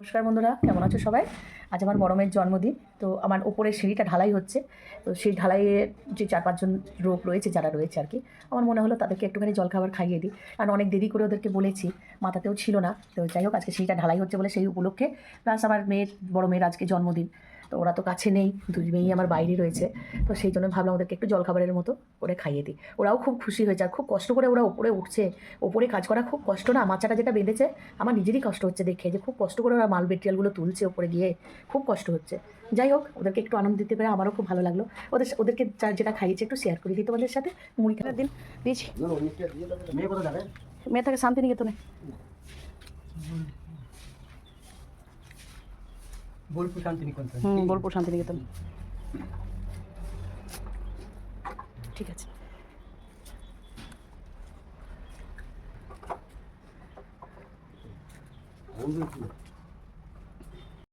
নমস্কার বন্ধুরা, কেমন আছো সবাই? আজ আমার বড় মেয়ের জন্মদিন। তো আমার ওপরের সিঁড়িটা ঢালাই হচ্ছে। তো সেই ঢালাইয়ের যে 4-5 জন লোক রয়েছে, যারা রয়েছে আর কি, আমার মনে হলো তাদেরকে একটুখানি জলখাবার খাইয়ে দিই। কারণ অনেক দেরি করে ওদেরকে বলেছি, মাথাতেও ছিল না। তো যাই হোক, আজকে সিঁড়িটা ঢালাই হচ্ছে বলে সেই উপলক্ষে, প্লাস আমার বড় মেয়ের আজকে জন্মদিন। তো ওরা তো কাছে নেই, দুই মেয়েই আমার বাইরে রয়েছে। তো সেই জন্য ভাবলাম ওদেরকে একটু জলখাবারের মতো করে খাইয়ে দিই। ওরাও খুব খুশি হয়েছে, আর খুব কষ্ট করে ওরা ওপরে উঠছে। ওপরে কাজ করা খুব কষ্ট না? মাচাটা যেটা বেঁধেছে, আমার নিজেরই কষ্ট হচ্ছে দেখে, যে খুব কষ্ট করে ওরা মাল মেটেরিয়ালগুলো তুলছে ওপরে গিয়ে, খুব কষ্ট হচ্ছে। যাই হোক, ওদেরকে একটু আনন্দ দিতে পেরে আমারও খুব ভালো লাগলো। ওদেরকে যেটা খাইয়েছে একটু শেয়ার করে দিই তোমাদের সাথে। মুড়ি খাওয়ার দিন দিয়েছি। মেয়ে থাকে শান্তিনিকেতনে। বোলপুর শান্তিনিকেতন। বোলপুর শান্তিনিকেতন। ঠিক আছে।